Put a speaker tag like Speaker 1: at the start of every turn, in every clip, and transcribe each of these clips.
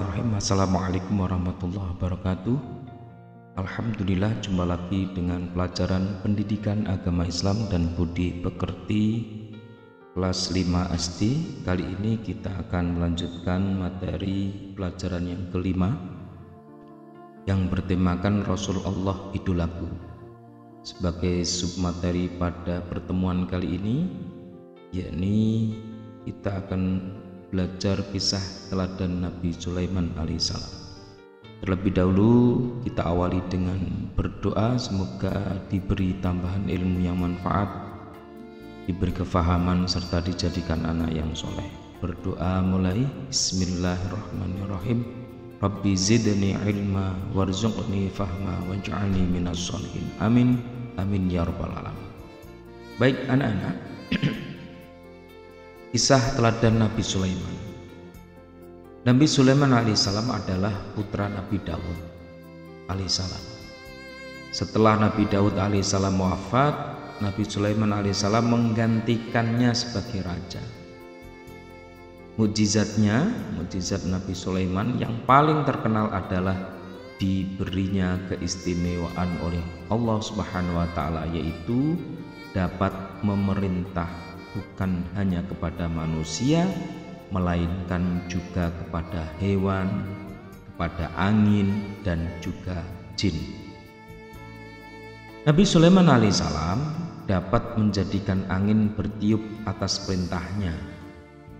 Speaker 1: Bismillahirrahmanirrahim. Assalamualaikum warahmatullahi wabarakatuh. Alhamdulillah, jumpa lagi dengan pelajaran Pendidikan Agama Islam dan Budi Pekerti kelas 5 SD. Kali ini kita akan melanjutkan materi pelajaran yang kelima yang bertemakan Rasulullah Idolaku. Sebagai submateri pada pertemuan kali ini, yakni kita akan belajar kisah teladan Nabi Sulaiman alaihissalam. Terlebih dahulu kita awali dengan berdoa, semoga diberi tambahan ilmu yang manfaat, diberi kefahaman serta dijadikan anak yang soleh. Berdoa mulai. Bismillahirrahmanirrahim. Rabbi zidni ilma warzuqni fahma waj'alni minas sholihin. Amin amin ya rabbal alamin. Baik anak-anak, kisah teladan Nabi Sulaiman. Nabi Sulaiman alaihissalam adalah putra Nabi Daud alaihissalam. Setelah Nabi Daud alaihissalam wafat, Nabi Sulaiman alaihissalam menggantikannya sebagai raja. Mukjizat Nabi Sulaiman yang paling terkenal adalah diberinya keistimewaan oleh Allah Subhanahu wa taala, yaitu dapat memerintah bukan hanya kepada manusia, melainkan juga kepada hewan, kepada angin, dan juga jin. Nabi Sulaiman alaihissalam dapat menjadikan angin bertiup atas perintahnya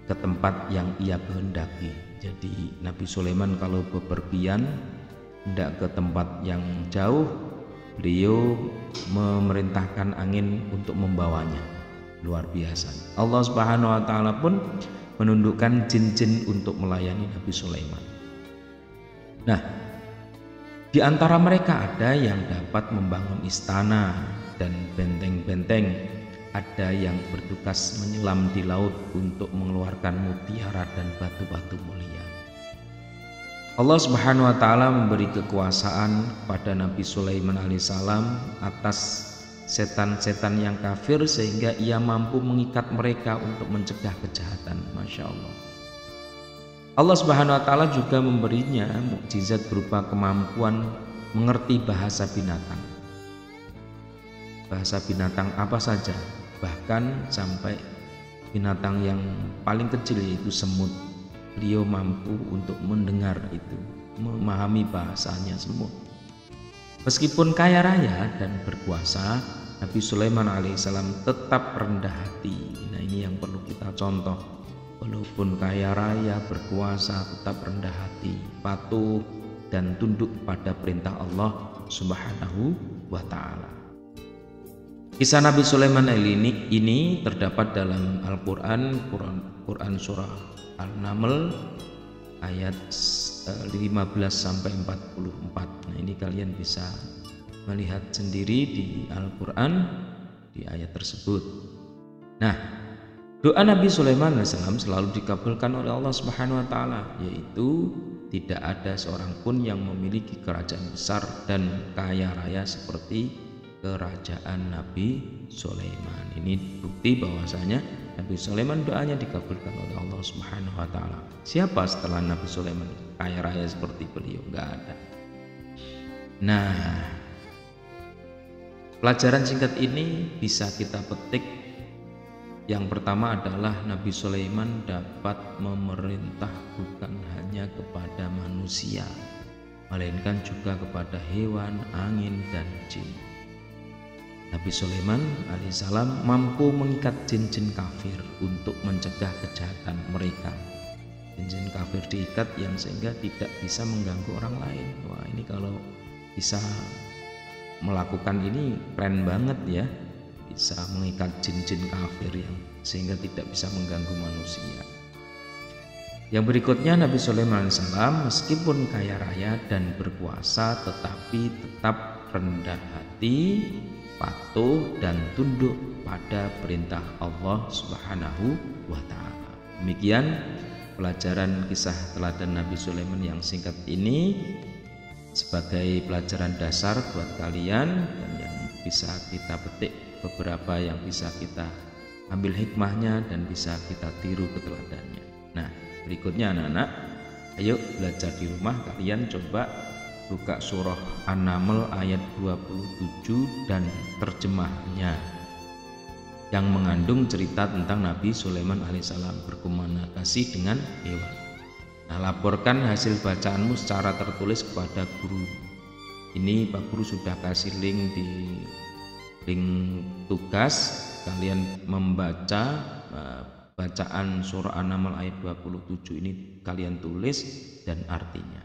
Speaker 1: ke tempat yang ia kehendaki. Jadi Nabi Sulaiman kalau bepergian hendak ke tempat yang jauh, beliau memerintahkan angin untuk membawanya. Luar biasa. Allah Subhanahu wa taala pun menundukkan jin-jin untuk melayani Nabi Sulaiman. Nah, di antara mereka ada yang dapat membangun istana dan benteng-benteng, ada yang bertugas menyelam di laut untuk mengeluarkan mutiara dan batu-batu mulia. Allah Subhanahu wa taala memberi kekuasaan pada Nabi Sulaiman alaihissalam atas setan-setan yang kafir sehingga ia mampu mengikat mereka untuk mencegah kejahatan. Masya Allah. Allah Subhanahu wa taala juga memberinya mukjizat berupa kemampuan mengerti bahasa binatang. Bahasa binatang apa saja, bahkan sampai binatang yang paling kecil yaitu semut. Beliau mampu untuk mendengar itu, memahami bahasanya semut. Meskipun kaya raya dan berkuasa, Nabi Sulaiman alaihissalam tetap rendah hati. Nah, ini yang perlu kita contoh. Walaupun kaya raya, berkuasa, tetap rendah hati, patuh dan tunduk pada perintah Allah Subhanahu wa taala. Kisah Nabi Sulaiman ini terdapat dalam Al-Quran, Quran surah Al-Naml ayat 15 sampai 44. Nah, ini kalian bisa melihat sendiri di Al-Quran di ayat tersebut. Nah, doa Nabi Sulaiman alaihissalam selalu dikabulkan oleh Allah Subhanahu wa taala, yaitu tidak ada seorang pun yang memiliki kerajaan besar dan kaya raya seperti kerajaan Nabi Sulaiman. Ini bukti bahwasanya Nabi Sulaiman doanya dikabulkan oleh Allah Subhanahu wa taala. Siapa setelah Nabi Sulaiman kaya raya seperti beliau? Enggak ada. Nah, pelajaran singkat ini bisa kita petik. Yang pertama adalah Nabi Sulaiman dapat memerintah bukan hanya kepada manusia, melainkan juga kepada hewan, angin, dan jin. Nabi Sulaiman alaihissalam mampu mengikat jin-jin kafir untuk mencegah kejahatan mereka. Jin-jin kafir diikat yang sehingga tidak bisa mengganggu orang lain. Wah, ini kalau bisa melakukan ini keren banget ya. Bisa mengikat jin-jin kafir yang sehingga tidak bisa mengganggu manusia. Yang berikutnya, Nabi Sulaiman alaihissalam meskipun kaya raya dan berkuasa tetapi tetap rendah hati, patuh dan tunduk pada perintah Allah Subhanahu wa taala. Demikian pelajaran kisah teladan Nabi Sulaiman yang singkat ini sebagai pelajaran dasar buat kalian dan yang bisa kita petik beberapa yang bisa kita ambil hikmahnya dan bisa kita tiru keteladannya. Nah, berikutnya anak-anak, Ayo belajar di rumah, kalian coba buka surah An-Naml ayat 27 dan terjemahnya yang mengandung cerita tentang Nabi Sulaiman alaihissalam berkomunikasi dengan hewan. Nah, laporkan hasil bacaanmu secara tertulis kepada guru. Ini Pak Guru sudah kasih link di link tugas, kalian membaca bacaan surah An-Naml ayat 27 ini kalian tulis dan artinya.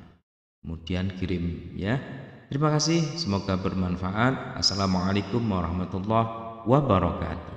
Speaker 1: Kemudian kirim ya. Terima kasih, semoga bermanfaat. Assalamualaikum warahmatullahi wabarakatuh.